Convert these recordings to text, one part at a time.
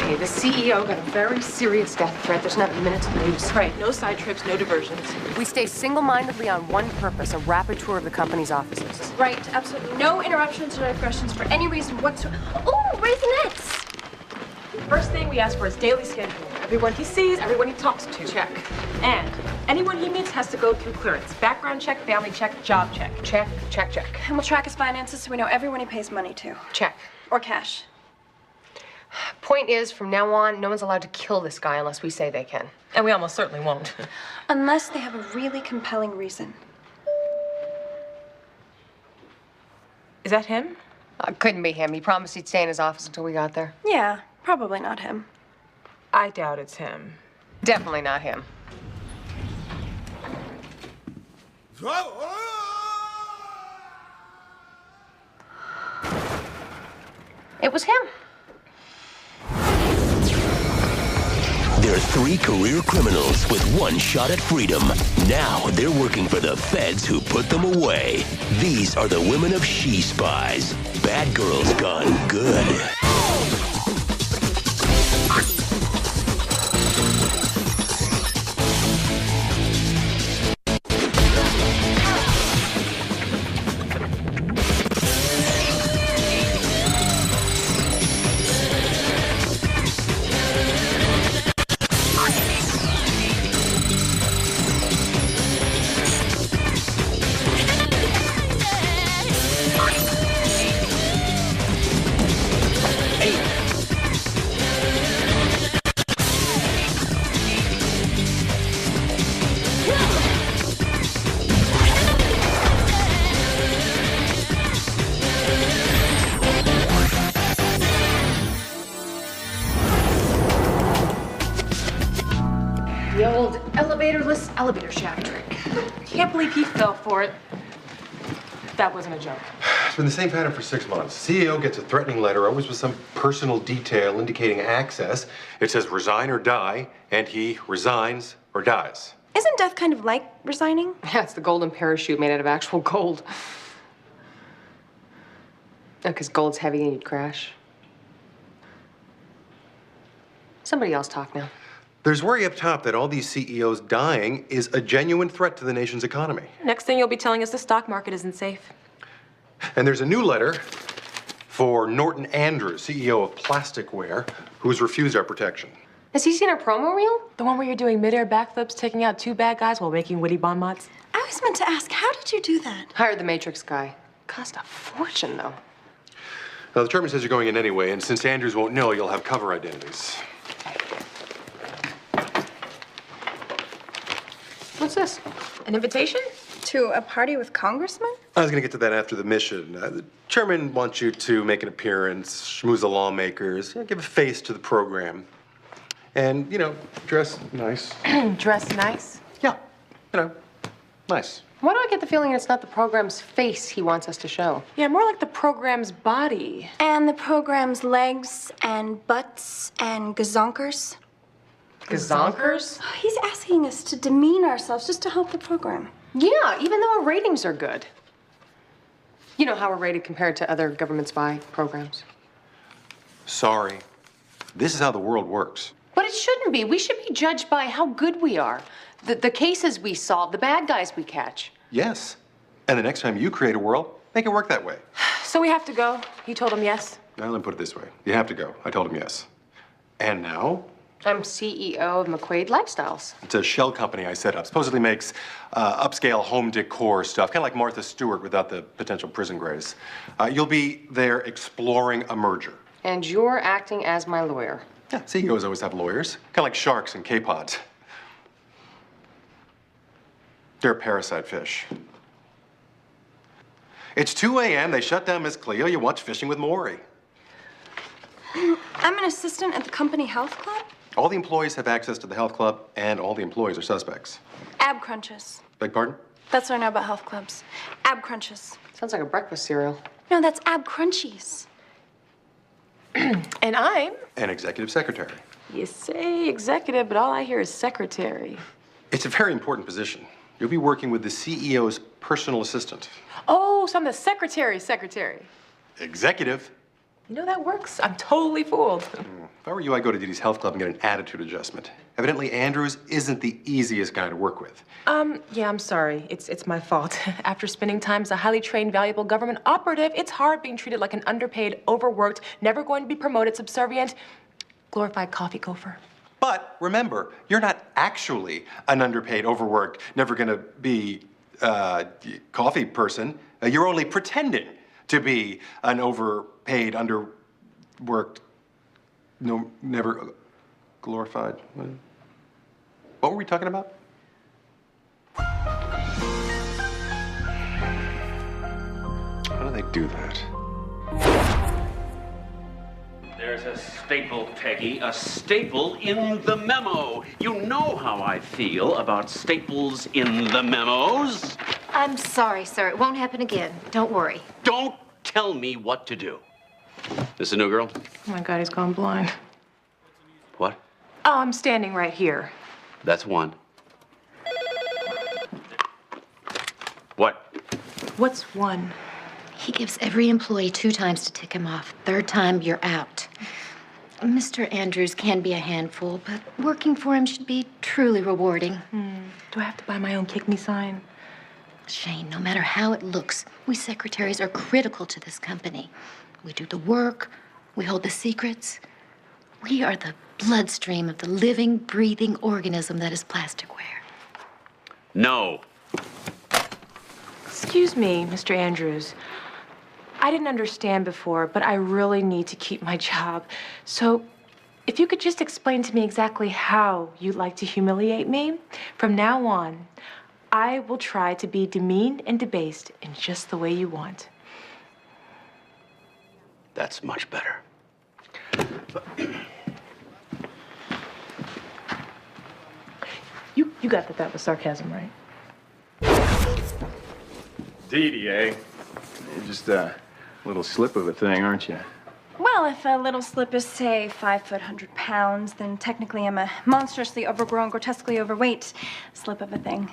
Okay, the CEO got a very serious death threat. There's not a minute to lose. Right, no side trips, no diversions. We stay single-mindedly on one purpose, a rapid tour of the company's offices. Right, absolutely. No interruptions or digressions for any reason whatsoever. Oh, Raisinets! First thing we ask for is daily schedule. Everyone he sees, everyone he talks to. Check. And anyone he meets has to go through clearance. Background check, family check, job check. Check, check, check. And we'll track his finances so we know everyone he pays money to. Check. Or cash. Point is, from now on, no one's allowed to kill this guy unless we say they can. And we almost certainly won't. Unless they have a really compelling reason. Is that him? Couldn't be him. He promised he'd stay in his office until we got there. Yeah, probably not him. I doubt it's him. Definitely not him. It was him. They're three career criminals with one shot at freedom. Now they're working for the feds who put them away. These are the women of Spies. Bad girls gone good. The old elevatorless elevator shaft trick. Can't believe he fell for it. That wasn't a joke. It's been the same pattern for 6 months. CEO gets a threatening letter, always with some personal detail indicating access. It says resign or die, and he resigns or dies. Isn't death kind of like resigning? Yeah, it's the golden parachute made out of actual gold. Oh, because gold's heavy and you'd crash. Somebody else talk now. There's worry up top that all these CEOs dying is a genuine threat to the nation's economy. Next thing you'll be telling us the stock market isn't safe. And there's a new letter for Norton Andrews, CEO of Plasticware, who's refused our protection. Has he seen our promo reel? The one where you're doing midair backflips, taking out two bad guys while making witty bon mots? I was meant to ask, how did you do that? Hired the Matrix guy. Cost a fortune, though. Now, the chairman says you're going in anyway, and since Andrews won't know, you'll have cover identities. What's this? An invitation? To a party with congressmen? I was going to get to that after the mission. The chairman wants you to make an appearance, schmooze the lawmakers, give a face to the program. And, dress nice. Dress nice? Yeah, nice. Why do I get the feeling it's not the program's face he wants us to show? Yeah, more like the program's body. And the program's legs and butts and gazonkers. Gazonkers? Oh, he's asking us to demean ourselves just to help the program. Yeah, even though our ratings are good. You know how we're rated compared to other government spy programs. Sorry. This is how the world works. But it shouldn't be. We should be judged by how good we are. The cases we solve, the bad guys we catch. Yes. And the next time you create a world, make it work that way. So we have to go. You told him yes? Now, let me put it this way. You have to go. I told him yes. And now? I'm CEO of McQuaid Lifestyles. It's a shell company I set up. Supposedly makes upscale home decor stuff, kind of like Martha Stewart without the potential prison grace. You'll be there exploring a merger. And you're acting as my lawyer. Yeah, CEOs always have lawyers, kind of like sharks and K-pods. They're parasite fish. It's 2 a.m. They shut down Miss Cleo. You watch Fishing with Maury. I'm an assistant at the company health club. All the employees have access to the health club, and all the employees are suspects. Ab crunches. Beg pardon? That's what I know about health clubs. Ab crunches. Sounds like a breakfast cereal. No, that's ab crunchies. And I'm... An executive secretary. You say executive, but all I hear is secretary. It's a very important position. You'll be working with the CEO's personal assistant. Oh, so I'm the secretary's secretary. Executive. You know, that works. I'm totally fooled. If I were you, I'd go to Dee Health Club and get an attitude adjustment. Evidently, Andrews isn't the easiest guy to work with. Yeah, I'm sorry. It's my fault. After spending time as a highly trained, valuable government operative, it's hard being treated like an underpaid, overworked, never going to be promoted, subservient, glorified coffee gopher. But remember, you're not actually an underpaid, overworked, never gonna be coffee person. You're only pretending to be an overpaid, underworked, no, never glorified. What were we talking about? How do they do that? There's a staple, Peggy, a staple in the memo. You know how I feel about staples in the memos. I'm sorry, sir. It won't happen again. Don't worry. Don't tell me what to do. This a new girl? Oh my God, he's gone blind. What? Oh, I'm standing right here. That's one. What? What's one? He gives every employee 2 times to tick him off. 3rd time, you're out. Mr. Andrews can be a handful, but working for him should be truly rewarding. Do I have to buy my own kick me sign? Shane, no matter how it looks, we secretaries are critical to this company. We do the work, we hold the secrets. We are the bloodstream of the living, breathing organism that is plasticware. No. Excuse me, Mr. Andrews. I didn't understand before, but I really need to keep my job. So, if you could just explain to me exactly how you'd like to humiliate me, from now on, I will try to be demeaned and debased in just the way you want. That's much better. You got that was sarcasm, right? Dee Dee, eh? You're just a little slip of a thing, aren't you? Well, if a little slip is, say, 5 foot, 100 pounds, then technically I'm a monstrously overgrown, grotesquely overweight slip of a thing.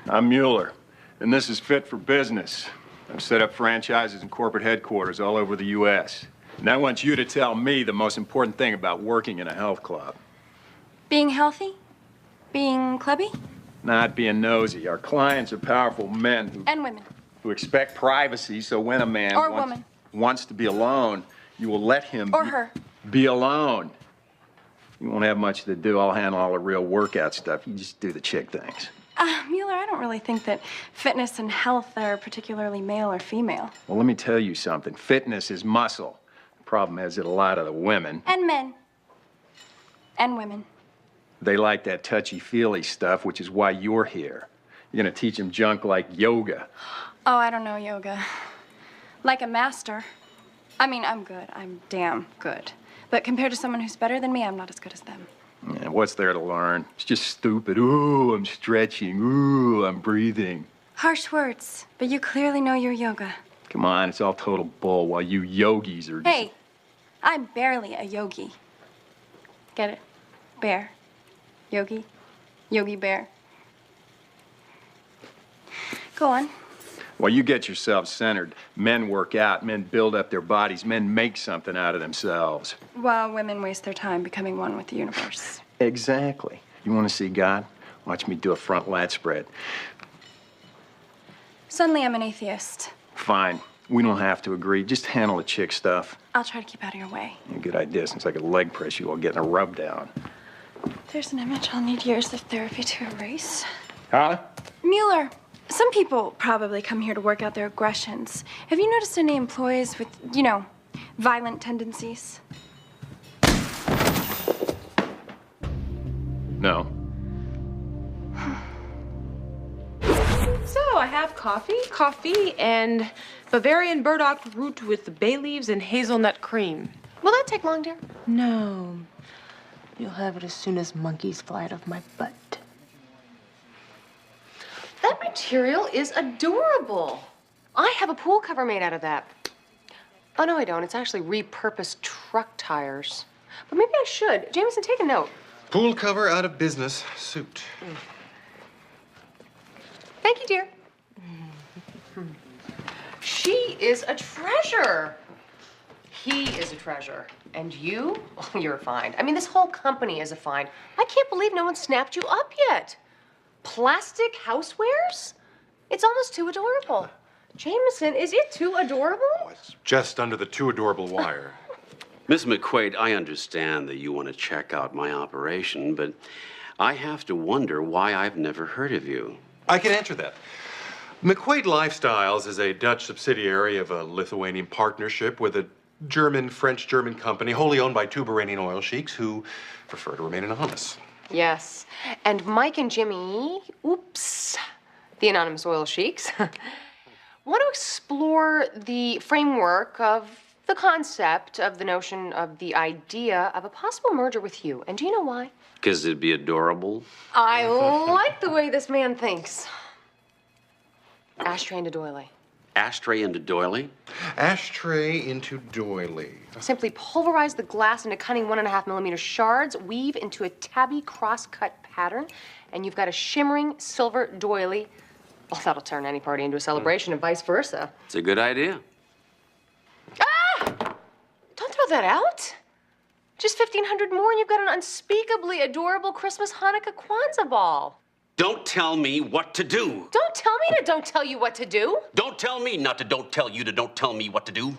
I'm Mueller, and this is Fit for Business. I've set up franchises and corporate headquarters all over the U.S. And I want you to tell me the most important thing about working in a health club. Being healthy? Being clubby? Not being nosy. Our clients are powerful men And women. who expect privacy, so when a man Or woman. wants to be alone, you will let him Or her. be alone. You won't have much to do. I'll handle all the real workout stuff. You just do the chick things. Mueller, I don't really think that fitness and health are particularly male or female. Well, let me tell you something. Fitness is muscle. The problem is that a lot of the women, And men. And women. they like that touchy-feely stuff, which is why you're here. You're gonna teach them junk like yoga. Oh, I don't know yoga. Like a master. I mean, I'm good. I'm damn good. But compared to someone who's better than me, I'm not as good as them. Yeah, what's there to learn? It's just stupid. Ooh, I'm stretching. Ooh, I'm breathing. Harsh words, but you clearly know your yoga. Come on, it's all total bull while you yogis are just... Hey, I'm barely a yogi. Get it? Bear. Yogi. Yogi bear. Go on. While you get yourself centered, men work out, men build up their bodies, men make something out of themselves. While women waste their time becoming one with the universe. Exactly. You want to see God? Watch me do a front lat spread. Suddenly I'm an atheist. Fine. We don't have to agree. Just handle the chick stuff. I'll try to keep out of your way. Yeah, good idea, since I could leg press you while getting a rub down. There's an image I'll need years of therapy to erase. Huh? Mueller, some people probably come here to work out their aggressions. Have you noticed any employees with, you know, violent tendencies? No. So I have coffee, and Bavarian burdock root with bay leaves and hazelnut cream. Will that take long, dear? No. You'll have it as soon as monkeys fly out of my butt. That material is adorable. I have a pool cover made out of that. Oh, no, I don't. It's actually repurposed truck tires. But maybe I should. Jameson, take a note. Pool cover out of business suit. Thank you, dear. She is a treasure. He is a treasure. And you? Oh, you're a find. I mean, this whole company is a find. I can't believe no one snapped you up yet. Plastic housewares? It's almost too adorable. Jameson, is it too adorable? Oh, it's just under the too adorable wire. Miss McQuaid, I understand that you want to check out my operation, but I have to wonder why I've never heard of you. I can answer that. McQuaid Lifestyles is a Dutch subsidiary of a Lithuanian partnership with a French-German company wholly owned by two Bahraini oil sheiks who prefer to remain anonymous. Yes. And Mike and Jimmy, oops, the anonymous oil sheiks, want to explore the framework of the concept of the notion of the idea of a possible merger with you. And do you know why? Because it'd be adorable. I like the way this man thinks. Ashtray into doily. Ashtray into doily? Ashtray into doily. Simply pulverize the glass into cunning 1.5 mm shards, weave into a tabby cross-cut pattern, and you've got a shimmering silver doily. Well, that'll turn any party into a celebration and vice versa. It's a good idea. Ah! Don't throw that out. Just 1,500 more and you've got an unspeakably adorable Christmas, Hanukkah, Kwanzaa ball. Don't tell me what to do. Don't tell me to don't tell you what to do. Don't tell me not to don't tell you to don't tell me what to do.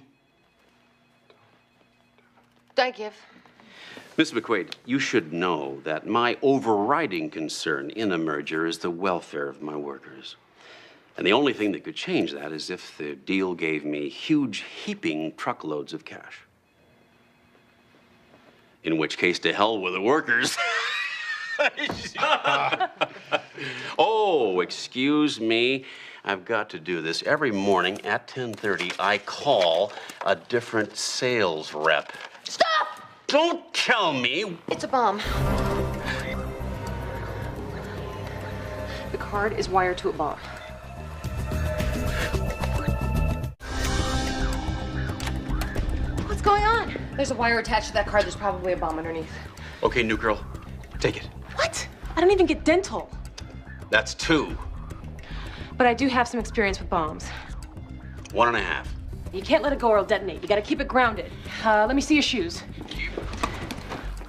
I give. Miss McQuaid, you should know that my overriding concern in a merger is the welfare of my workers. And the only thing that could change that is if the deal gave me huge, heaping truckloads of cash. In which case, to hell with the workers. Oh, excuse me. I've got to do this. Every morning at 10:30, I call a different sales rep. Stop! Don't tell me. It's a bomb. The card is wired to a bomb. What's going on? There's a wire attached to that card. There's probably a bomb underneath. Okay, new girl, take it. What? I don't even get dental. That's 2. But I do have some experience with bombs. 1.5. You can't let it go or it'll detonate. You gotta keep it grounded. Let me see your shoes.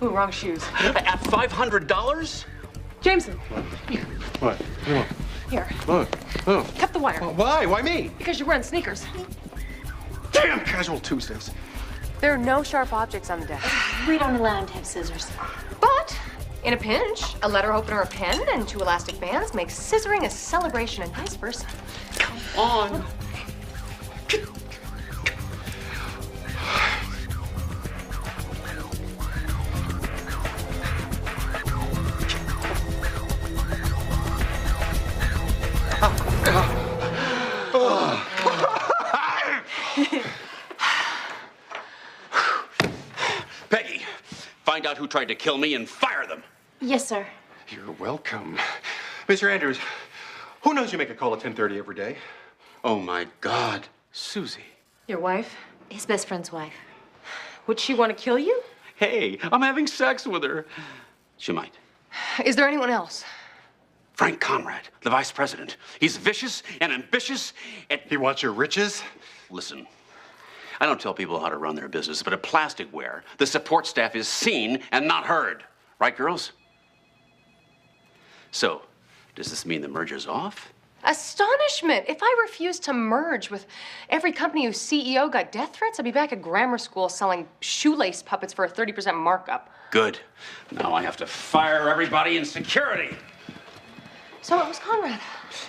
Ooh, wrong shoes. At $500? Jameson, What? Oh. here. Oh. Cut the wire. Why? Why me? Because you're wearing sneakers. Damn casual Tuesdays. There are no sharp objects on the desk. We don't allow him to have scissors. But in a pinch, a letter opener, a pen, and 2 elastic bands makes scissoring a celebration and vice versa. Come on. Peggy, find out who tried to kill me and fire them. Yes, sir. You're welcome. Mr. Andrews, who knows you make a call at 10:30 every day? Oh, my God. Susie. Your wife? His best friend's wife. Would she want to kill you? Hey, I'm having sex with her. She might. Is there anyone else? Frank Conrad, the vice president. He's vicious and ambitious and... He wants your riches? Listen, I don't tell people how to run their business, but at Plasticware, the support staff is seen and not heard. Right, girls? So, does this mean the merger's off? Astonishment! If I refused to merge with every company whose CEO got death threats, I'd be back at grammar school selling shoelace puppets for a 30% markup. Good. Now I have to fire everybody in security. So it was Conrad.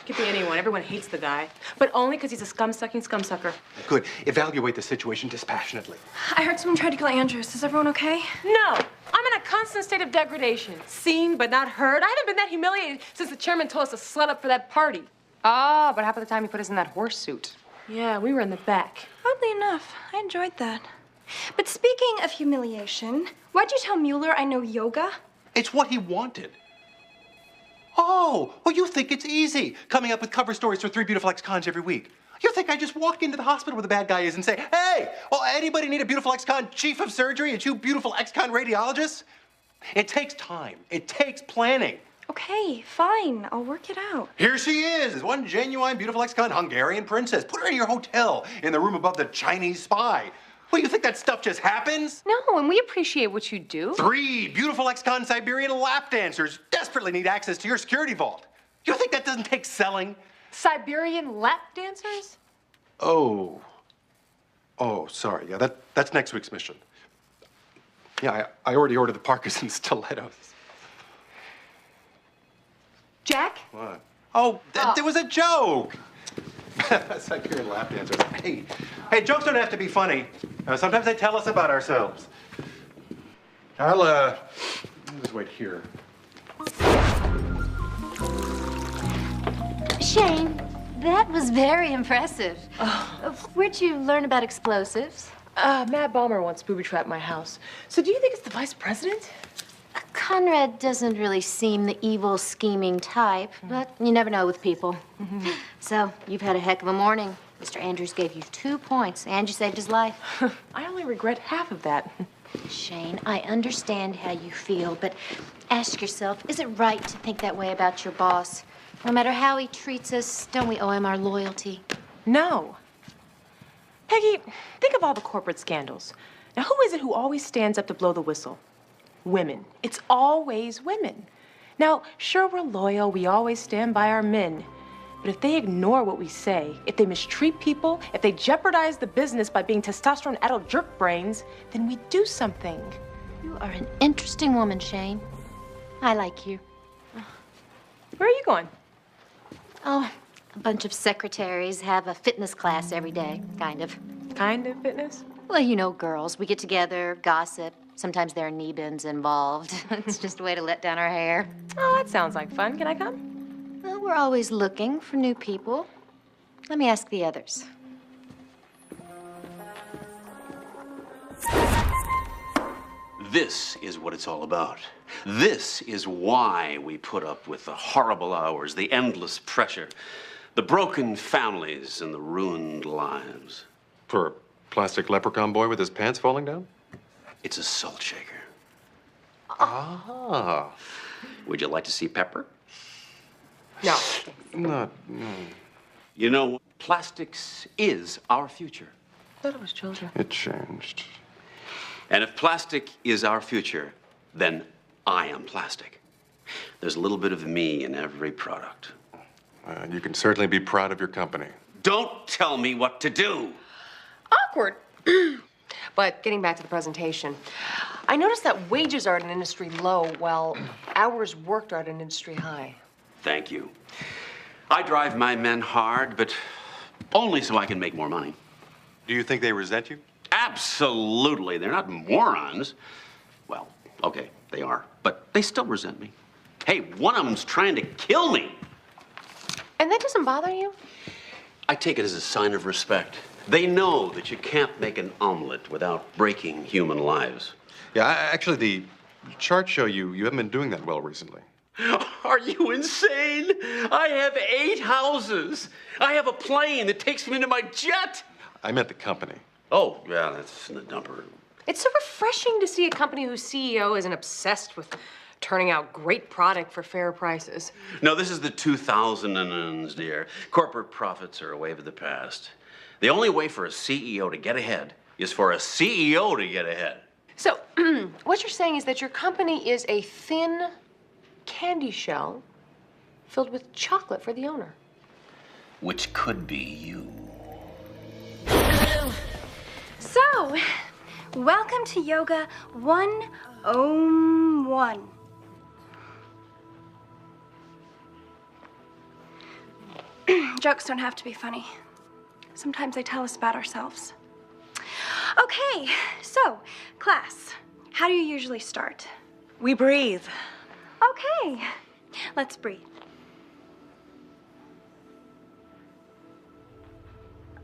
Could be anyone. Everyone hates the guy. But only because he's a scum-sucking scum-sucker. Good. Evaluate the situation dispassionately. I heard someone tried to kill Andrews. Is everyone okay? No! I'm in a constant state of degradation. Seen but not heard. I haven't been that humiliated since the chairman told us to slut up for that party. Ah, but half of the time he put us in that horse suit. Yeah, we were in the back. Oddly enough, I enjoyed that. But speaking of humiliation, why'd you tell Mueller I know yoga? It's what he wanted. Oh, well, you think it's easy coming up with cover stories for 3 Beautiful Ex-Cons every week. You think I just walk into the hospital where the bad guy is and say, hey, well, anybody need a beautiful ex-con chief of surgery and 2 beautiful ex-con radiologists? It takes time. It takes planning. Okay, fine. I'll work it out. Here she is, one genuine beautiful ex-con Hungarian princess. Put her in your hotel in the room above the Chinese spy. Well, you think that stuff just happens? No, and we appreciate what you do. 3 beautiful ex-con Siberian lap dancers desperately need access to your security vault. You think that doesn't take selling? Siberian lap dancers? Oh. Oh, sorry. Yeah, that's next week's mission. Yeah, I already ordered the parkas and stilettos. Jack? What? Oh, there was a joke. Siberian lap dancers. Hey, jokes don't have to be funny. Sometimes they tell us about ourselves. I'll just wait here. Shane, that was very impressive. Where'd you learn about explosives? Matt Balmer once booby-trapped my house. So do you think it's the vice president? Conrad doesn't really seem the evil, scheming type, but you never know with people. So, you've had a heck of a morning. Mr. Andrews gave you 2 points, and you saved his life. I only regret half of that. Shane, I understand how you feel, but ask yourself, is it right to think that way about your boss? No matter how he treats us, don't we owe him our loyalty? No. Peggy, think of all the corporate scandals. Now, who is it who always stands up to blow the whistle? Women. It's always women. Now, sure, we're loyal. We always stand by our men. But if they ignore what we say, if they mistreat people, if they jeopardize the business by being testosterone-addled jerk brains, then we do something. You are an interesting woman, Shane. I like you. Where are you going? Oh, a bunch of secretaries have a fitness class every day, kind of. Kind of fitness? Well, you know, girls, we get together, gossip. Sometimes there are knee bends involved. It's just a way to let down our hair. Oh, that sounds like fun. Can I come? Well, we're always looking for new people. Let me ask the others. This is what it's all about. This is why we put up with the horrible hours, the endless pressure, the broken families, and the ruined lives. For a plastic leprechaun boy with his pants falling down? It's a salt shaker. Ah. Would you like to see Pepper? No. No. You know, plastics is our future. I thought it was children. It changed. And if plastic is our future, then I am plastic. There's a little bit of me in every product. You can certainly be proud of your company. Don't tell me what to do. Awkward. But getting back to the presentation, I noticed that wages are at an industry low while hours worked are at an industry high. Thank you. I drive my men hard, but only so I can make more money. Do you think they resent you? Absolutely. They're not morons. Well, okay, they are, but they still resent me. Hey, one of them's trying to kill me. And that doesn't bother you? I take it as a sign of respect. They know that you can't make an omelet without breaking human lives. Yeah, actually, the charts show you haven't been doing that well recently. Are you insane? I have 8 houses. I have a plane that takes me into my jet. I meant the company. Oh, yeah, that's in the dumper. It's so refreshing to see a company whose CEO isn't obsessed with turning out great product for fair prices. No, this is the 2000s, dear. Corporate profits are a wave of the past. The only way for a CEO to get ahead is for a CEO to get ahead. So, what you're saying is that your company is a thin candy shell filled with chocolate for the owner. Which could be you. So, welcome to Yoga 101. Jokes don't have to be funny. Sometimes they tell us about ourselves. Okay, so, class, how do you usually start? We breathe. Okay, let's breathe.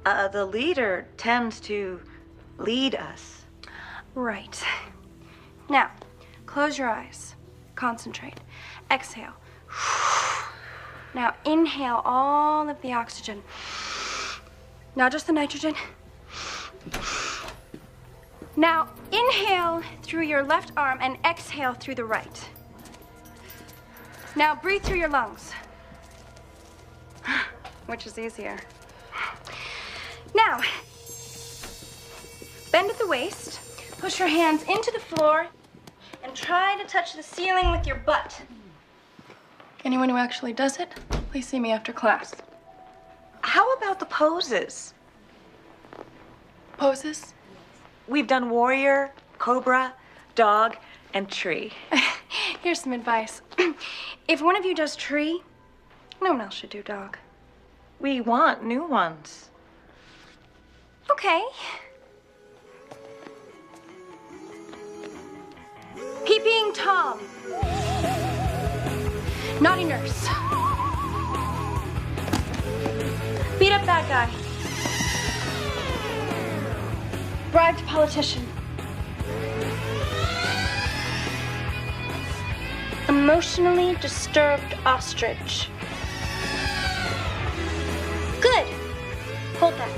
The leader tends to lead us. Right. Now, close your eyes. Concentrate. Exhale. Now, inhale all of the oxygen. Now, just the nitrogen. Now, inhale through your left arm and exhale through the right. Now, breathe through your lungs. Which is easier? Now, bend at the waist, push your hands into the floor, and try to touch the ceiling with your butt. Anyone who actually does it, please see me after class. How about the poses? Poses? We've done warrior, cobra, dog, and tree. Here's some advice. If one of you does tree, no one else should do dog. We want new ones. Okay. Peeping Tom. Naughty nurse. Beat up that guy. Bribed politician. Emotionally disturbed ostrich. Good. Hold that.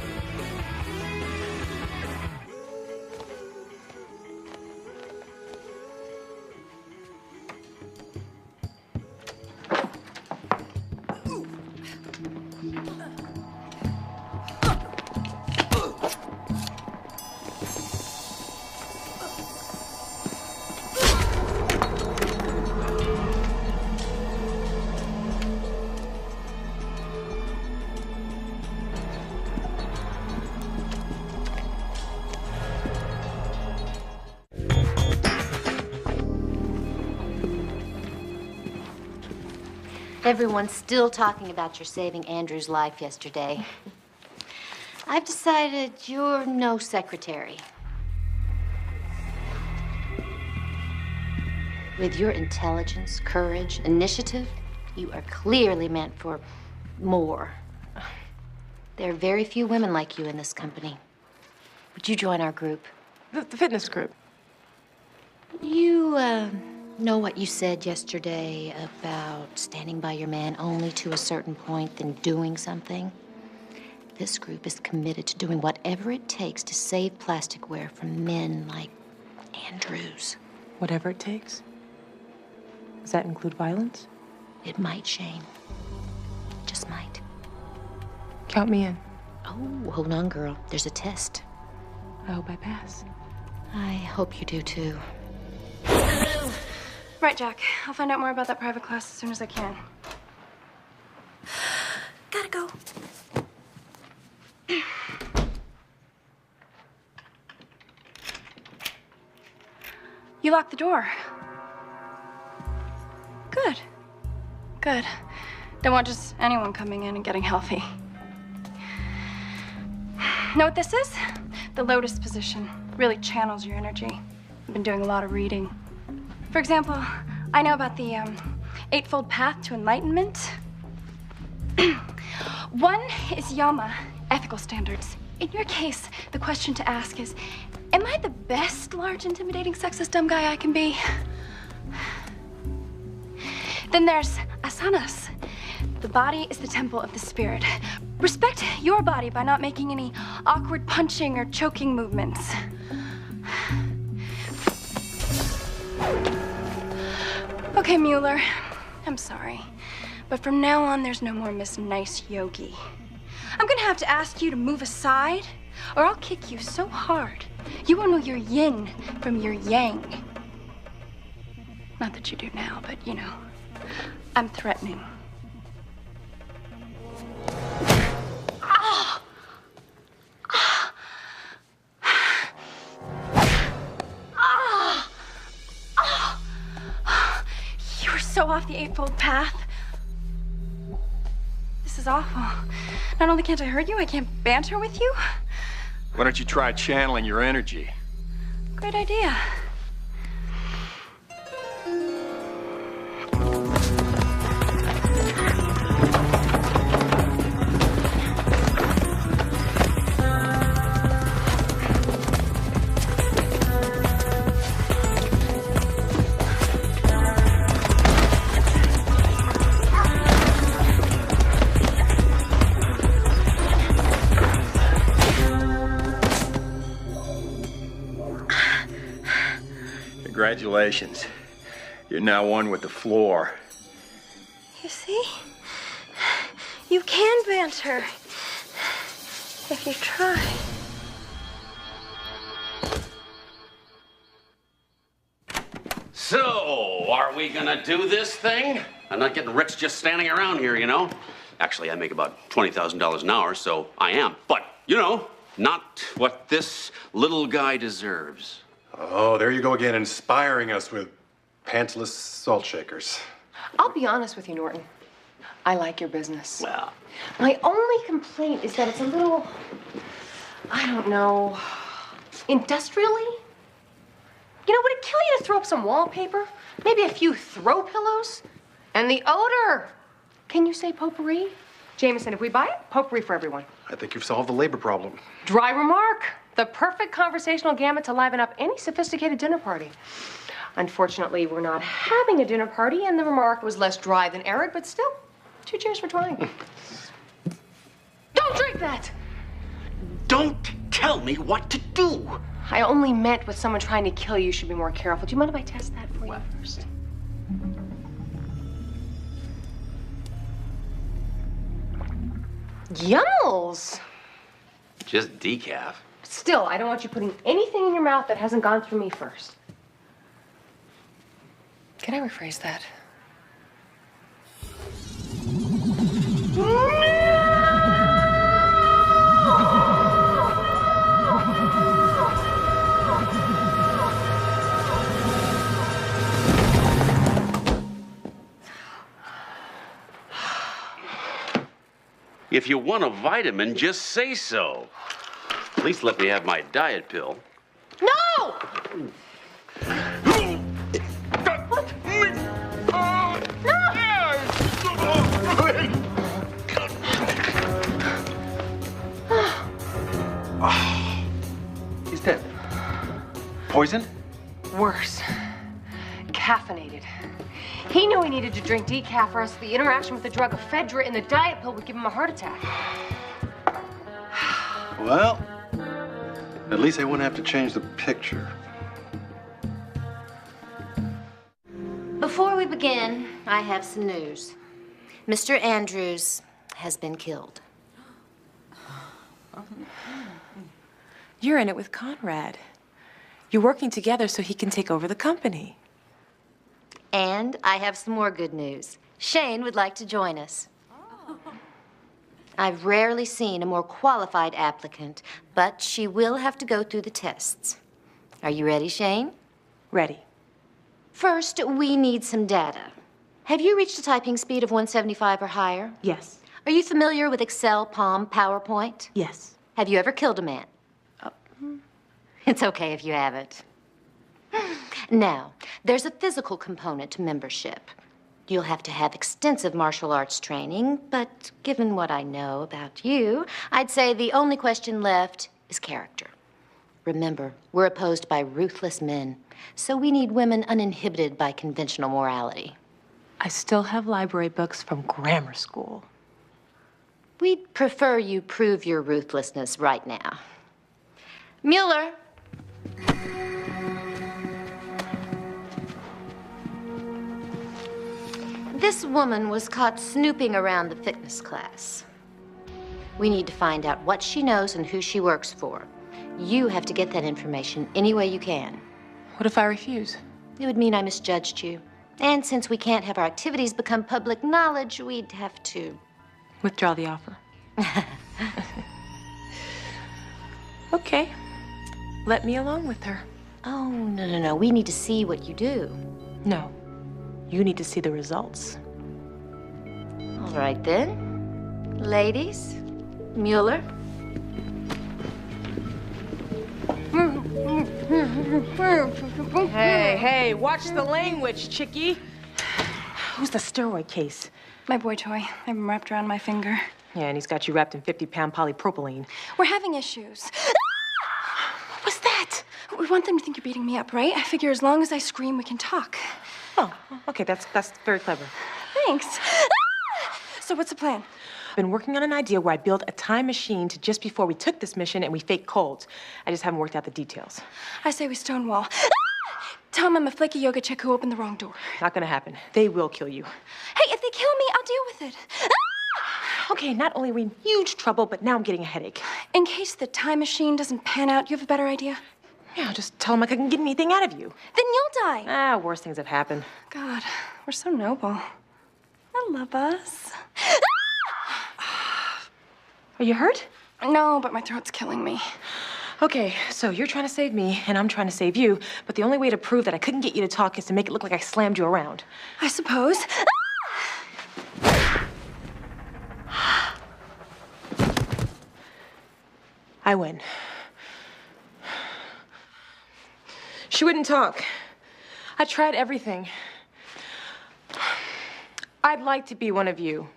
Everyone's still talking about your saving Andrew's life yesterday. I've decided you're no secretary. With your intelligence, courage, initiative, you are clearly meant for more. There are very few women like you in this company. Would you join our group? The fitness group. You, know what you said yesterday about standing by your man only to a certain point, then doing something? This group is committed to doing whatever it takes to save plasticware from men like Andrews. Whatever it takes. Does that include violence? It might, Shane. Just might. Count me in. Oh, hold on, girl. There's a test. I hope I pass. I hope you do, too. Right, Jack. I'll find out more about that private class as soon as I can. Gotta go. You locked the door. Good. Good. Don't want just anyone coming in and getting healthy. Know what this is? The lotus position. Really channels your energy. I've been doing a lot of reading. For example, I know about the Eightfold Path to Enlightenment. One is Yama, ethical standards. In your case, the question to ask is, am I the best large, intimidating, sexist, dumb guy I can be? Then there's asanas. The body is the temple of the spirit. Respect your body by not making any awkward punching or choking movements. Okay, Mueller, I'm sorry, but from now on, there's no more Miss Nice Yogi. I'm gonna have to ask you to move aside, or I'll kick you so hard, you won't know your yin from your yang. Not that you do now, but you know, I'm threatening. So off the Eightfold Path. This is awful. Not only can't I hurt you, I can't banter with you. Why don't you try channeling your energy? Great idea. Congratulations. You're now one with the floor. You see? You can banter. If you try. are we gonna do this thing? I'm not getting rich just standing around here, you know? Actually, I make about $20,000 an hour, so I am. But, you know, not what this little guy deserves. Oh, there you go again, inspiring us with pantsless salt shakers. I'll be honest with you, Norton. I like your business. Well, My only complaint is that it's a little, I don't know, industrially? You know, would it kill you to throw up some wallpaper? Maybe a few throw pillows? And the odor. Can you say potpourri? Jameson, if we buy it, potpourri for everyone. I think you've solved the labor problem. Dry remark. The perfect conversational gamut to liven up any sophisticated dinner party. Unfortunately, we're not having a dinner party, and the remark was less dry than arid, but still, 2 cheers for trying. Don't drink that! don't tell me what to do. I only meant with someone trying to kill you should be more careful. Do you mind if I test that for you first? Yummels! Just decaf. Still, I don't want you putting anything in your mouth that hasn't gone through me first. Can I rephrase that? If you want a vitamin, just say so. At least let me have my diet pill. No! He's dead. Poisoned? Worse. Caffeinated. He knew he needed to drink decaf or else the interaction with the drug ephedra in the diet pill would give him a heart attack. Well, at least I wouldn't have to change the picture. Before we begin, I have some news. Mr. Andrews has been killed. You're in it with Conrad. You're working together so he can take over the company. And I have some more good news. Shane would like to join us. I've rarely seen a more qualified applicant, but she will have to go through the tests. Are you ready, Shane? Ready. First, we need some data. Have you reached a typing speed of 175 or higher? Yes. Are you familiar with Excel, Palm, PowerPoint? Yes. Have you ever killed a man? It's okay if you haven't. Now, there's a physical component to membership. You'll have to have extensive martial arts training, but given what I know about you, I'd say the only question left is character. Remember, we're opposed by ruthless men, so we need women uninhibited by conventional morality. I still have library books from grammar school. We'd prefer you prove your ruthlessness right now. Mueller. This woman was caught snooping around the fitness class. We need to find out what she knows and who she works for. You have to get that information any way you can. What if I refuse? It would mean I misjudged you. And since we can't have our activities become public knowledge, we'd have to... Withdraw the offer. Okay. Let me along with her. Oh, no. We need to see what you do. No. You need to see the results. All right, then. Ladies, Mueller. Hey, watch the language, chickie. Who's the steroid case? My boy toy. I have him wrapped around my finger. Yeah, and he's got you wrapped in 50-pound polypropylene. We're having issues. What was that? We want them to think you're beating me up, right? I figure as long as I scream, we can talk. Oh, okay, that's very clever. Thanks. So what's the plan? I've been working on an idea where I build a time machine to just before we took this mission and we fake colds. I just haven't worked out the details. I say we stonewall. Tell him I'm a flaky yoga chick who opened the wrong door. Not gonna happen. They will kill you. Hey, if they kill me, I'll deal with it. Okay, not only are we in huge trouble, but now I'm getting a headache. In case the time machine doesn't pan out, you have a better idea? Yeah, just tell him I couldn't get anything out of you. Then you'll die. Ah, worse things have happened. God, we're so noble. I love us. Are you hurt? No, but my throat's killing me. Okay, so you're trying to save me, and I'm trying to save you, but the only way to prove that I couldn't get you to talk is to make it look like I slammed you around. I suppose. I win. She wouldn't talk. I tried everything. I'd like to be one of you,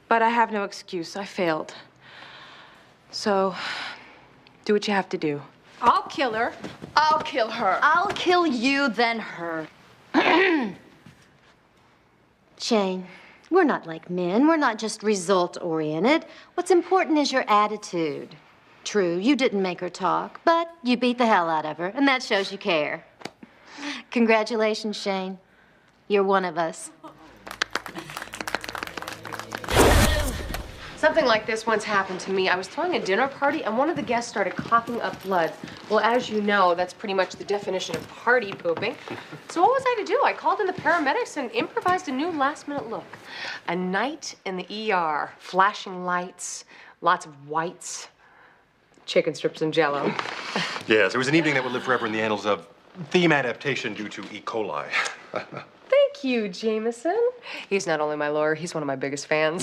but I have no excuse. I failed. So, do what you have to do. I'll kill her. I'll kill her. I'll kill you, then her. Shane, we're not like men. We're not just result-oriented. What's important is your attitude. True, you didn't make her talk, but you beat the hell out of her, and that shows you care. Congratulations, Shane. You're one of us. Something like this once happened to me. I was throwing a dinner party, and one of the guests started coughing up blood. Well, as you know, that's pretty much the definition of party pooping. So what was I to do? I called in the paramedics and improvised a new last-minute look. A night in the ER, flashing lights, lots of whites, chicken strips and Jell-O. Yes, it was an evening that would live forever in the annals of theme adaptation due to E. coli. Thank you, Jameson. He's not only my lawyer, he's one of my biggest fans.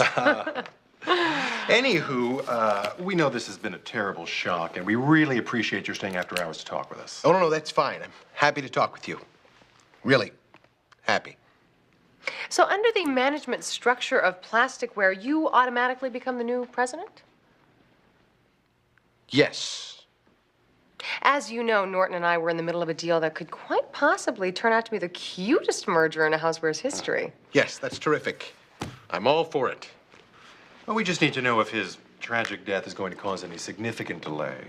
Anywho, we know this has been a terrible shock, and we really appreciate your staying after hours to talk with us. Oh, no, that's fine. I'm happy to talk with you. Really, happy. So under the management structure of plasticware, you automatically become the new president? Yes. As you know, Norton and I were in the middle of a deal that could quite possibly turn out to be the cutest merger in a housewares history. Yes, that's terrific. I'm all for it. Well, we just need to know if his tragic death is going to cause any significant delay.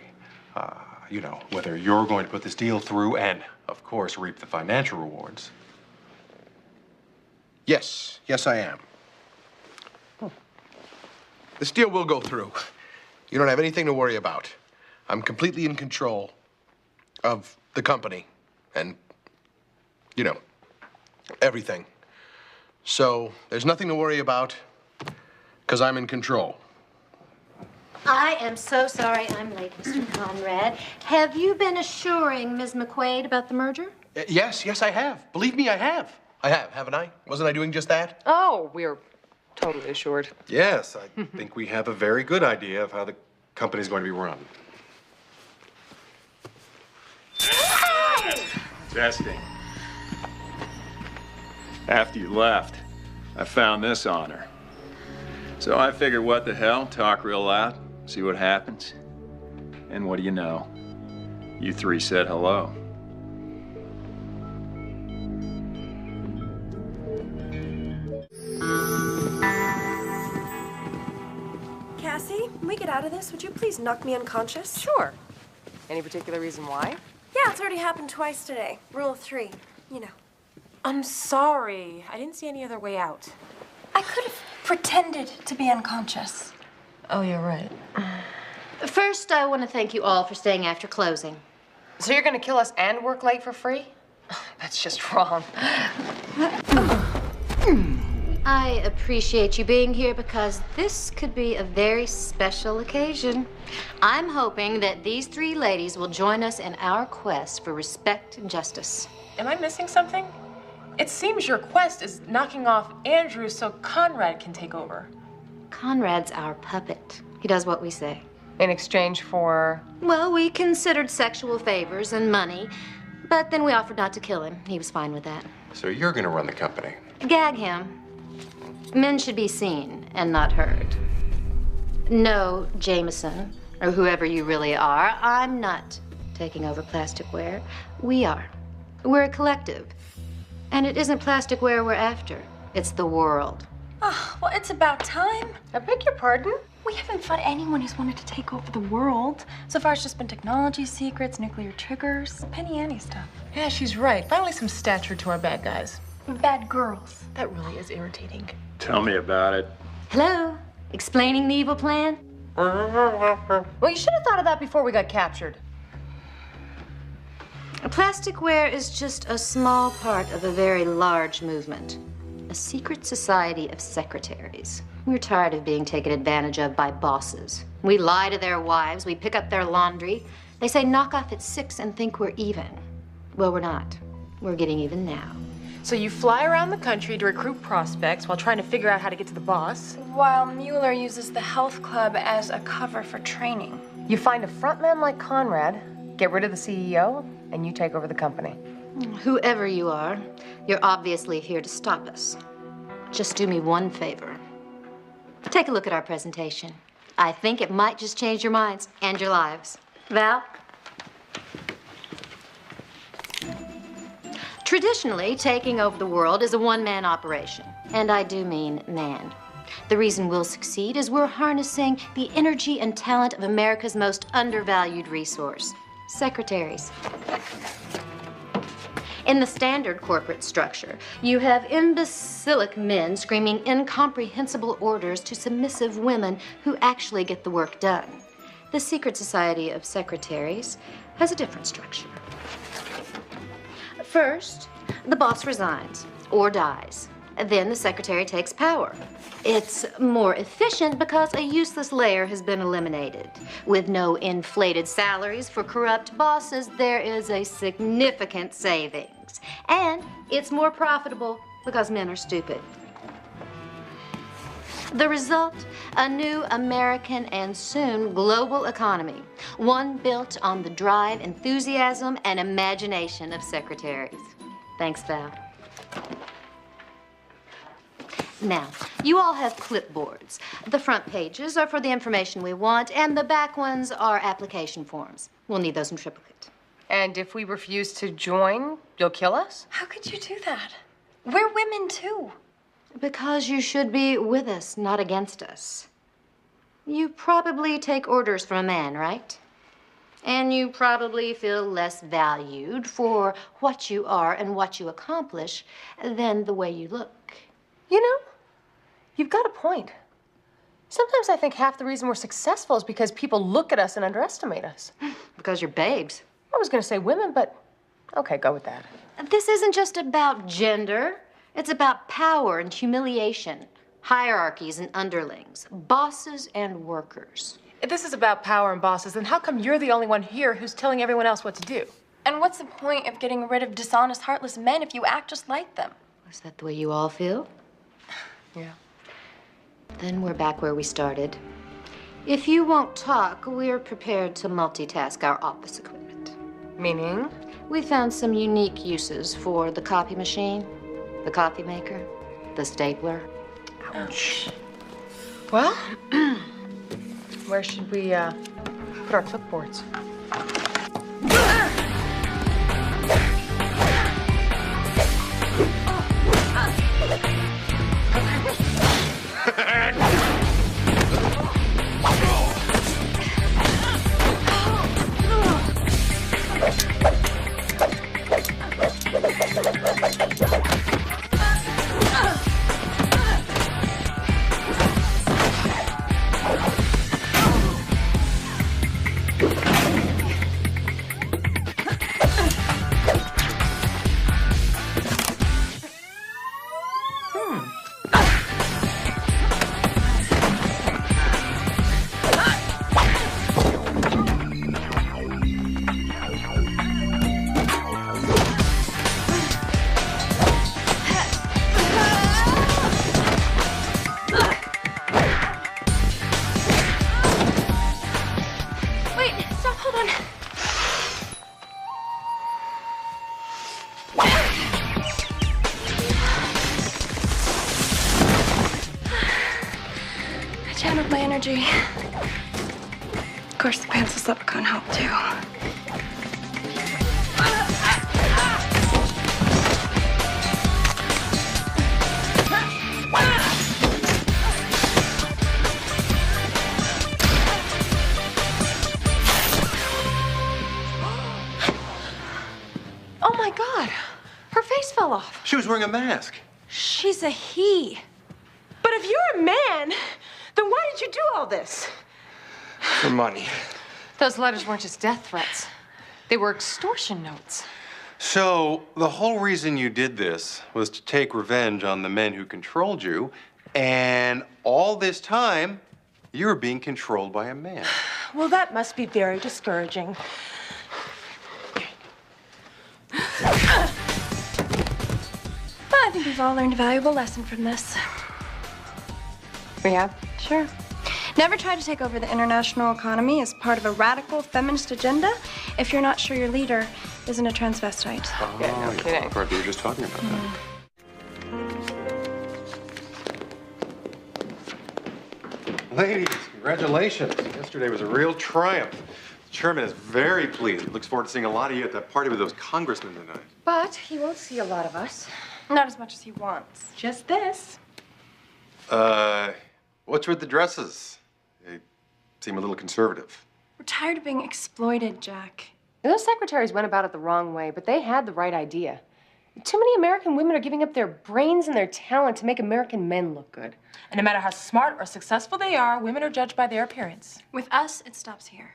You know, whether you're going to put this deal through and, of course, reap the financial rewards. Yes, yes, I am. This deal will go through. You don't have anything to worry about. I'm completely in control of the company and, you know, everything. So there's nothing to worry about because I'm in control. I am so sorry I'm late, Mr. Conrad. Have you been assuring Ms. McQuaid about the merger? Yes, I have. Believe me, I have. I have, haven't I? Wasn't I doing just that? Oh, we're totally assured. Yes, I think we have a very good idea of how the company's going to be run. Testing. After you left, I found this on her. So I figured, what the hell, talk real loud, see what happens. And what do you know? You three said hello. Cassie, when we get out of this, would you please knock me unconscious? Sure. Any particular reason why? Yeah, it's already happened twice today. Rule of 3, you know. I'm sorry. I didn't see any other way out. I could have pretended to be unconscious. Oh, you're right. First, I want to thank you all for staying after closing. So you're gonna kill us and work late for free? That's just wrong. I appreciate you being here because this could be a very special occasion. I'm hoping that these 3 ladies will join us in our quest for respect and justice. Am I missing something? It seems your quest is knocking off Andrew so Conrad can take over. Conrad's our puppet. He does what we say. In exchange for? Well, we considered sexual favors and money, but then we offered not to kill him. He was fine with that. So you're going to run the company? Gag him. Men should be seen and not heard. No, Jameson, or whoever you really are, I'm not taking over plasticware. We are. We're a collective. And it isn't plasticware we're after. It's the world. Oh, well, it's about time. I beg your pardon? We haven't fought anyone who's wanted to take over the world. So far, it's just been technology secrets, nuclear triggers, Penny Annie stuff. Yeah, she's right. Finally some stature to our bad guys. Bad girls. That really is irritating. Tell me about it. Hello? Explaining the evil plan? Well, you should have thought of that before we got captured. Plasticware is just a small part of a very large movement. A secret society of secretaries. We're tired of being taken advantage of by bosses. We lie to their wives, we pick up their laundry. They say knock off at 6 and think we're even. Well, we're not. We're getting even now. So you fly around the country to recruit prospects while trying to figure out how to get to the boss. While Mueller uses the health club as a cover for training. You find a frontman like Conrad, get rid of the CEO, and you take over the company. Whoever you are, you're obviously here to stop us. Just do me one favor. Take a look at our presentation. I think it might just change your minds and your lives. Val? Traditionally, taking over the world is a one-man operation. And I do mean man. The reason we'll succeed is we're harnessing the energy and talent of America's most undervalued resource, secretaries. In the standard corporate structure, you have imbecilic men screaming incomprehensible orders to submissive women who actually get the work done. The secret society of secretaries has a different structure. First, the boss resigns or dies. Then the secretary takes power. It's more efficient because a useless layer has been eliminated. With no inflated salaries for corrupt bosses, there is a significant savings. And it's more profitable because men are stupid. The result, a new American and soon global economy. One built on the drive, enthusiasm, and imagination of secretaries. Thanks, Val. Now, you all have clipboards. The front pages are for the information we want, and the back ones are application forms. We'll need those in triplicate. And if we refuse to join, you'll kill us? How could you do that? We're women, too. Because you should be with us, not against us. You probably take orders from a man, right? And you probably feel less valued for what you are and what you accomplish than the way you look. You know, you've got a point. Sometimes I think half the reason we're successful is because people look at us and underestimate us. Because you're babes. I was going to say women, but okay, go with that. This isn't just about gender. It's about power and humiliation, hierarchies and underlings, bosses and workers. If this is about power and bosses, then how come you're the only one here who's telling everyone else what to do? And what's the point of getting rid of dishonest, heartless men if you act just like them? Is that the way you all feel? Yeah. Then we're back where we started. If you won't talk, we're prepared to multitask our office equipment. Meaning? We found some unique uses for the copy machine, the coffee maker, the stapler. Ouch. Well, where should we put our clipboards? Channeled my energy. Of course, the pantsless leprechaun helped too. Oh my God, her face fell off. She was wearing a mask. She's a he. But if you're a man, then why did you do all this? For money. Those letters weren't just death threats. They were extortion notes. So, the whole reason you did this was to take revenge on the men who controlled you, and all this time, you were being controlled by a man. Well, that must be very discouraging. Well, I think we've all learned a valuable lesson from this. We have? Sure. Never try to take over the international economy as part of a radical feminist agenda if you're not sure your leader isn't a transvestite. Oh, Yeah, no kidding. right, we were just talking about that. Ladies, congratulations. Yesterday was a real triumph. The chairman is very pleased. He looks forward to seeing a lot of you at that party with those congressmen tonight. But he won't see a lot of us. Not as much as he wants. Just this. What's with the dresses? They seem a little conservative. We're tired of being exploited, Jack. Those secretaries went about it the wrong way, but they had the right idea. Too many American women are giving up their brains and their talent to make American men look good. And no matter how smart or successful they are, women are judged by their appearance. With us, it stops here.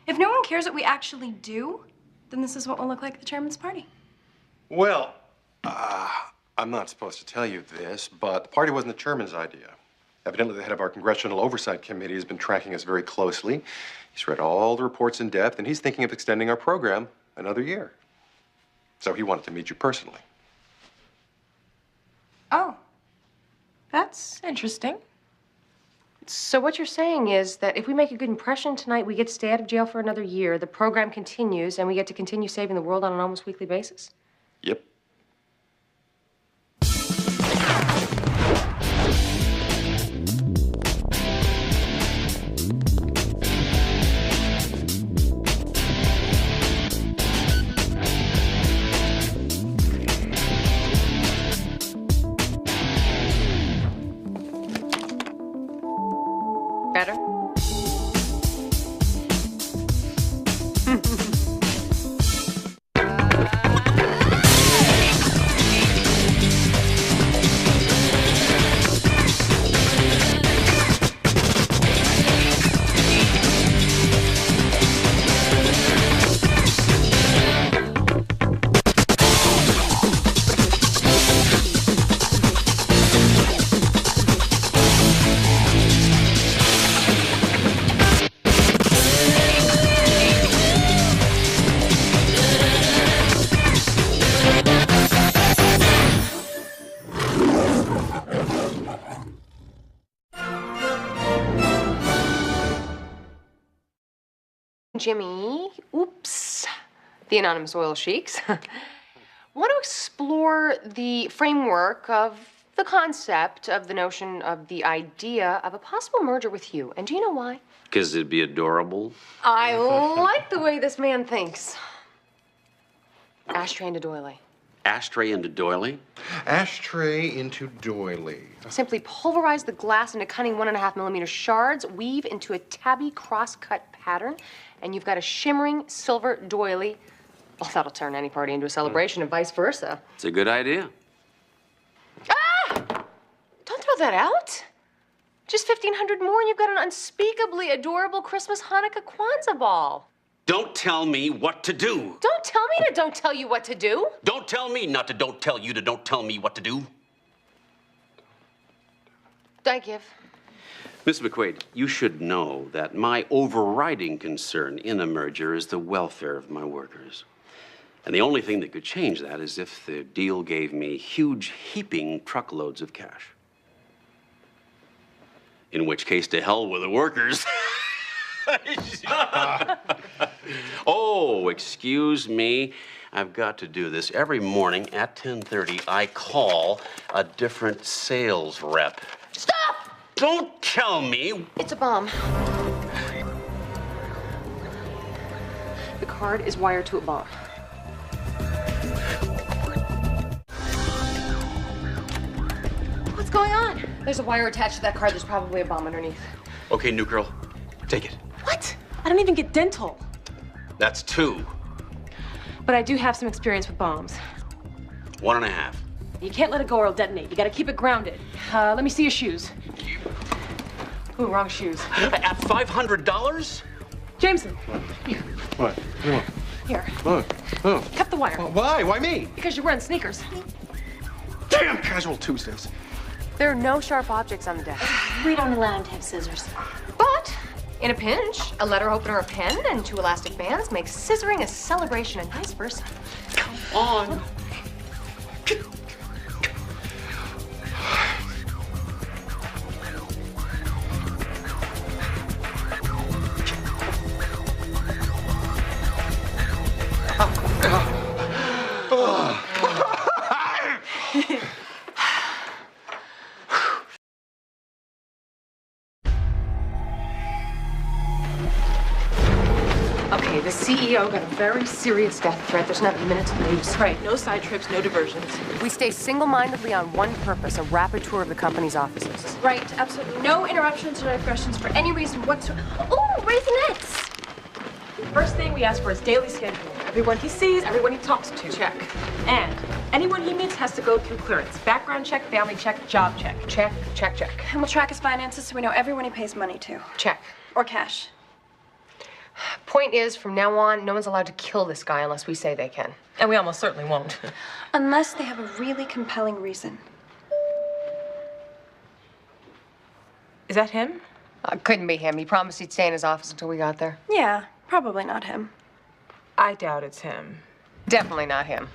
If no one cares what we actually do, then this is what will look like at the chairman's party. Well, I'm not supposed to tell you this, but the party wasn't the chairman's idea. Evidently, the head of our Congressional Oversight Committee has been tracking us very closely. He's read all the reports in depth, and he's thinking of extending our program another year. So he wanted to meet you personally. Oh. That's interesting. So what you're saying is that if we make a good impression tonight, we get to stay out of jail for another year, the program continues, and we get to continue saving the world on an almost weekly basis? Yep. Better? Jimmy, oops, the anonymous oil sheiks, want to explore the framework of the concept of the notion of the idea of a possible merger with you. And do you know why? Because it'd be adorable. I like the way this man thinks. Ashtray into doily. Ashtray into doily? Ashtray into doily. Simply pulverize the glass into cunning 1.5 millimeter shards, weave into a tabby cross-cut pattern, and you've got a shimmering silver doily. Well, that'll turn any party into a celebration and vice versa. It's a good idea. Ah! Don't throw that out. Just 1,500 more and you've got an unspeakably adorable Christmas, Hanukkah, Kwanzaa ball. Don't tell me what to do. Don't tell me to don't tell you what to do. Don't tell me not to don't tell you to don't tell me what to do. I give. Miss McQuaid, you should know that my overriding concern in a merger is the welfare of my workers. And the only thing that could change that is if the deal gave me huge, heaping truckloads of cash. In which case, to hell with the workers. Oh, excuse me. I've got to do this. Every morning at 10:30, I call a different sales rep. Stop! Don't tell me. It's a bomb. The card is wired to a bomb. What's going on? There's a wire attached to that card. There's probably a bomb underneath. Okay, new girl, take it. What? I don't even get dental. That's 2. But I do have some experience with bombs. 1.5. You can't let it go or it'll detonate. You gotta keep it grounded. Let me see your shoes. Ooh, wrong shoes. At $500? Jameson. What? Come on. Here. Oh. Cut the wire. Why? Why me? Because you're wearing sneakers. Damn casual Tuesdays. There are no sharp objects on the desk. We don't allow him to have scissors. But in a pinch, a letter opener, a pen, and 2 elastic bands makes scissoring a celebration and vice versa. Come on. Okay, the CEO got a very serious death threat. There's not a minute to lose. Right, no side trips, no diversions. We stay single-mindedly on one purpose, a rapid tour of the company's offices. Right, absolutely. No interruptions or digressions for any reason whatsoever. Oh, Raisinets! First thing we ask for is daily schedule. Everyone he sees, everyone he talks to. Check. And anyone he meets has to go through clearance. Background check, family check, job check. Check, check, check. And we'll track his finances so we know everyone he pays money to. Check. Or cash. Point is, from now on, no one's allowed to kill this guy unless we say they can. And we almost certainly won't. Unless they have a really compelling reason. Is that him? Couldn't be him. He promised he'd stay in his office until we got there. Yeah, probably not him. I doubt it's him. Definitely not him.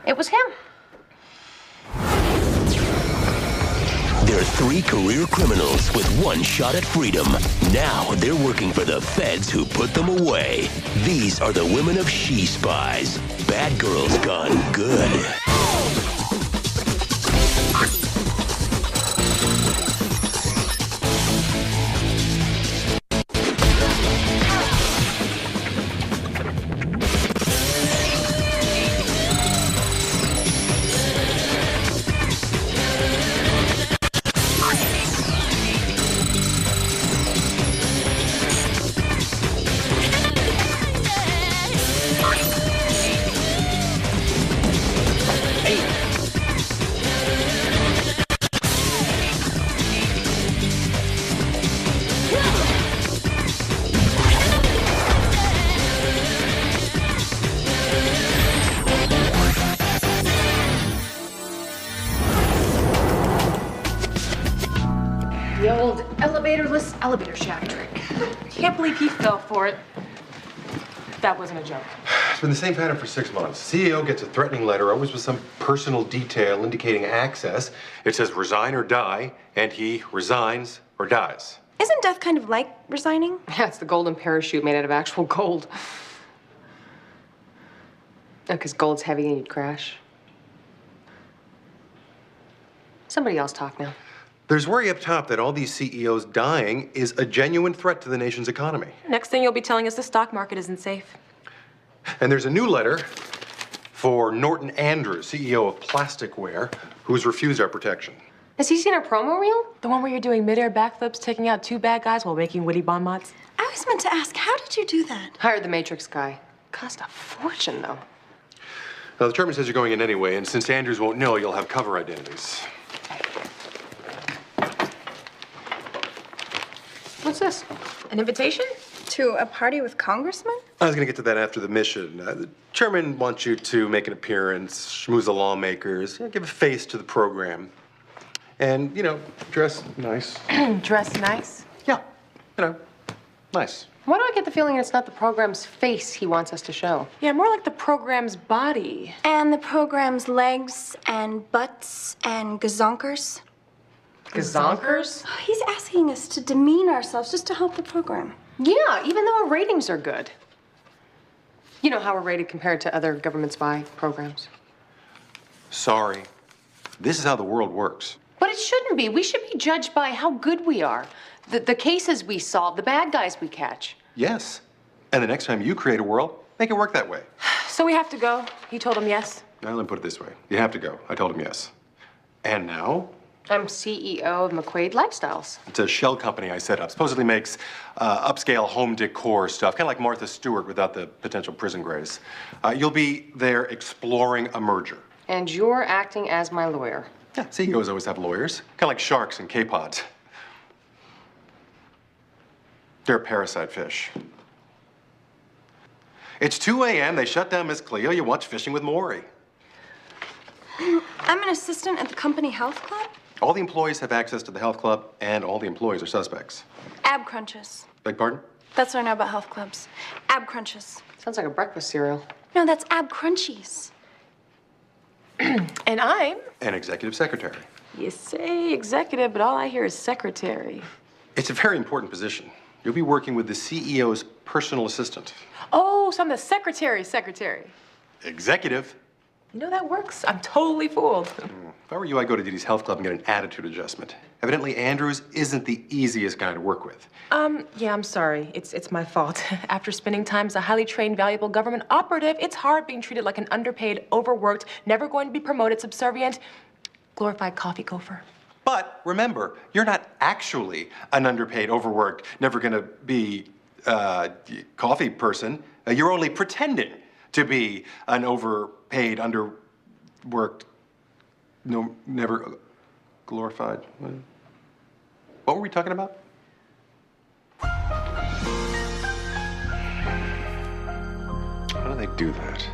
It was him. They're 3 career criminals with 1 shot at freedom. Now they're working for the feds who put them away. These are the women of She Spies. Bad girls gone good. The old elevatorless elevator shack trick. Can't believe he fell for it. That wasn't a joke. It's been the same pattern for 6 months. CEO gets a threatening letter, always with some personal detail indicating access. It says resign or die, and he resigns or dies. Isn't death kind of like resigning? Yeah, it's the golden parachute made out of actual gold. Oh, because gold's heavy and you'd crash. Somebody else talk now. There's worry up top that all these CEOs dying is a genuine threat to the nation's economy. Next thing you'll be telling us the stock market isn't safe. And there's a new letter for Norton Andrews, CEO of Plasticware, who's refused our protection. Has he seen our promo reel? The one where you're doing midair backflips, taking out 2 bad guys while making witty bon mots? I was meant to ask, how did you do that? Hired the Matrix guy. Cost a fortune, though. Now, the chairman says you're going in anyway, and since Andrews won't know, you'll have cover identities. What's this? An invitation? To a party with congressmen? I was going to get to that after the mission. The chairman wants you to make an appearance, schmooze the lawmakers, give a face to the program. And, you know, dress nice. Dress nice? Yeah, you know, nice. Why do I get the feeling it's not the program's face he wants us to show? Yeah, more like the program's body. And the program's legs and butts and gazonkers? Gazonkers? He's asking us to demean ourselves just to help the program. Yeah, even though our ratings are good. You know how we're rated compared to other government spy programs. Sorry. This is how the world works. But it shouldn't be. We should be judged by how good we are. The cases we solve, the bad guys we catch. Yes. And the next time you create a world, make it work that way. So we have to go. You told him yes? Now, let me put it this way. You have to go. I told him yes. And now? I'm CEO of McQuaid Lifestyles. It's a shell company I set up. Supposedly makes upscale home decor stuff, kind of like Martha Stewart without the potential prison grace. You'll be there exploring a merger. And you're acting as my lawyer. Yeah, CEOs always have lawyers. Kind of like sharks and K-pods. They're parasite fish. It's 2 a.m. They shut down Miss Cleo. You watch Fishing with Maury. I'm an assistant at the company health club. All the employees have access to the health club, and all the employees are suspects. Ab crunches. Beg pardon? That's what I know about health clubs. Ab crunches. Sounds like a breakfast cereal. No, that's ab crunchies. And I'm, An executive secretary. you say executive, but all I hear is secretary. It's a very important position. You'll be working with the CEO's personal assistant. Oh, so I'm the secretary's secretary. Executive. You know, that works. I'm totally fooled. If I were you, I'd go to Dee Dee's health club and get an attitude adjustment. Evidently, Andrews isn't the easiest guy to work with. Yeah, I'm sorry. It's my fault. After spending time as a highly trained, valuable government operative, it's hard being treated like an underpaid, overworked, never going to be promoted, subservient, glorified coffee gopher. But remember, you're not actually an underpaid, overworked, never gonna be coffee person. You're only pretending to be an overpaid, underworked, never glorified. What were we talking about? How do they do that?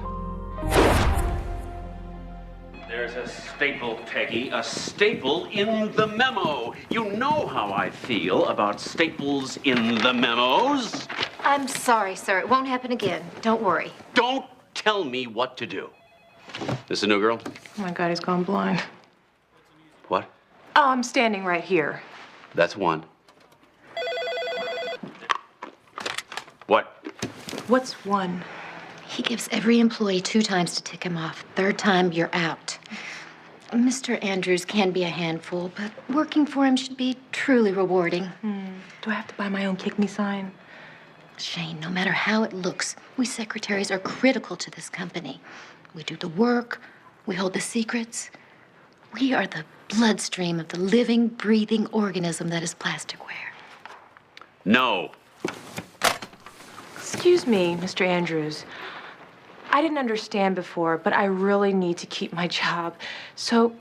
There's a staple, Peggy, a staple in the memo. You know how I feel about staples in the memos. I'm sorry, sir. It won't happen again. Don't worry. Don't tell me what to do. This a new girl? Oh my God, he's gone blind. What? Oh, I'm standing right here. That's one. What? What's one? He gives every employee 2 times to tick him off. 3rd time, you're out. Mr. Andrews can be a handful, but working for him should be truly rewarding. Do I have to buy my own kick me sign? Shane, no matter how it looks, we secretaries are critical to this company. We do the work, we hold the secrets. We are the bloodstream of the living, breathing organism that is plasticware. No. Excuse me, Mr. Andrews. I didn't understand before, but I really need to keep my job. So,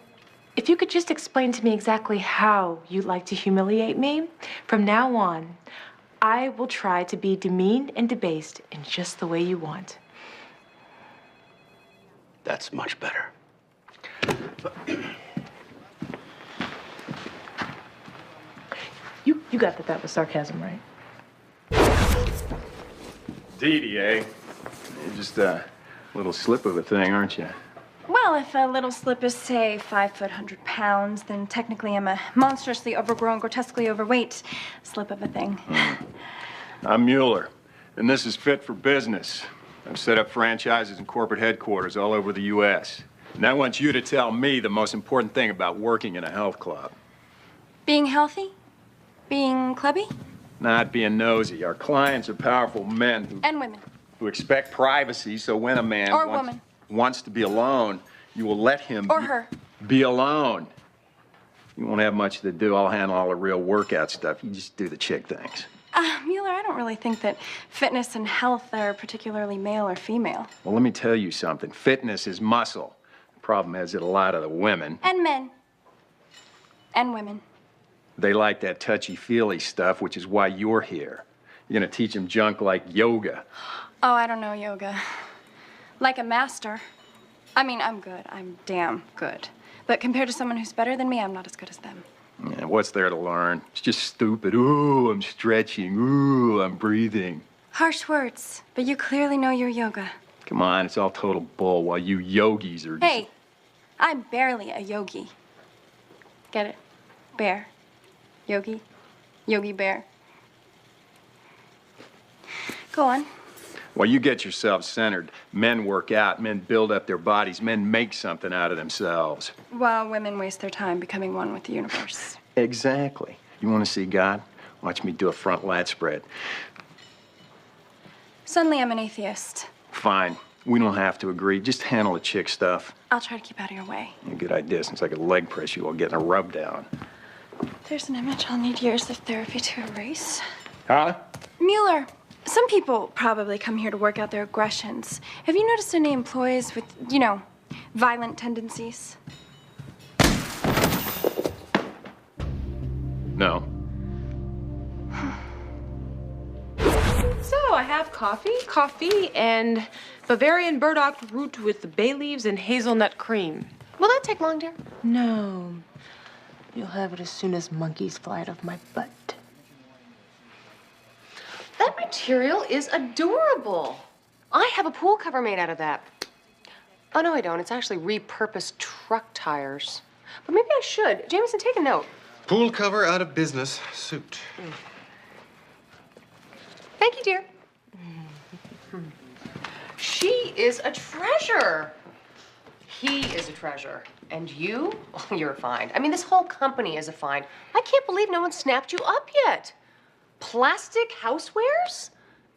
if you could just explain to me exactly how you'd like to humiliate me, from now on, I will try to be demeaned and debased in just the way you want. That's much better. You got that was sarcasm, right? Dee Dee, eh? You're just a little slip of a thing, aren't you? Well, if a little slip is, say, 5 foot, 100 pounds, then technically I'm a monstrously overgrown, grotesquely overweight slip of a thing. I'm Mueller, and this is Fit for Business. I've set up franchises and corporate headquarters all over the U.S. And I want you to tell me the most important thing about working in a health club. Being healthy? Being clubby? Not being nosy. Our clients are powerful men And women. who expect privacy, so when a man Or woman. wants to be alone, you will let him Or her. be alone. You won't have much to do. I'll handle all the real workout stuff. You just do the chick things. Mueller, I don't really think that fitness and health are particularly male or female. Well, let me tell you something. Fitness is muscle. The problem is that a lot of the women, And men. And women. they like that touchy-feely stuff, which is why you're here. You're gonna teach them junk like yoga. Oh, I don't know yoga. Like a master. I mean, I'm good. I'm damn good. But compared to someone who's better than me, I'm not as good as them. Yeah, what's there to learn? It's just stupid. Ooh, I'm stretching. Ooh, I'm breathing. Harsh words, but you clearly know your yoga. Come on, it's all total bull while you yogis are just... Hey, I'm barely a yogi. Get it? Bear. Yogi. Yogi bear. Go on. While you get yourself centered, men work out, men build up their bodies, men make something out of themselves. While women waste their time becoming one with the universe. Exactly. You want to see God? Watch me do a front lat spread. Suddenly I'm an atheist. Fine. We don't have to agree. Just handle the chick stuff. I'll try to keep out of your way. A good idea, since I could leg press you while getting a rub down. There's an image I'll need years of therapy to erase. Huh? Mueller, some people probably come here to work out their aggressions. Have you noticed any employees with, violent tendencies? No. So I have coffee, and Bavarian burdock root with bay leaves and hazelnut cream. Will that take long, dear? No. You'll have it as soon as monkeys fly out of my butt. That material is adorable. I have a pool cover made out of that. Oh, no, I don't. It's actually repurposed truck tires. But maybe I should. Jameson, take a note. Pool cover out of business suit. Thank you, dear. She is a treasure. He is a treasure. And you? Oh, you're a find. I mean, this whole company is a find. I can't believe no one snapped you up yet. Plastic housewares?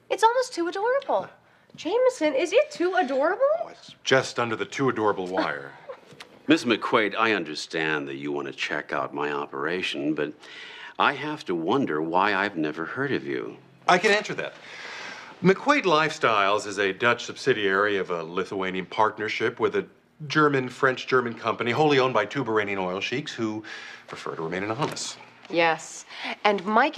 It's almost too adorable. Jameson, is it too adorable? Oh, it's just under the too adorable wire. Miss McQuaid, I understand that you want to check out my operation, but I have to wonder why I've never heard of you. I can answer that. McQuaid Lifestyles is a Dutch subsidiary of a Lithuanian partnership with a French-German company wholly owned by two Bahraini oil sheiks who prefer to remain anonymous. Yes. And Mike and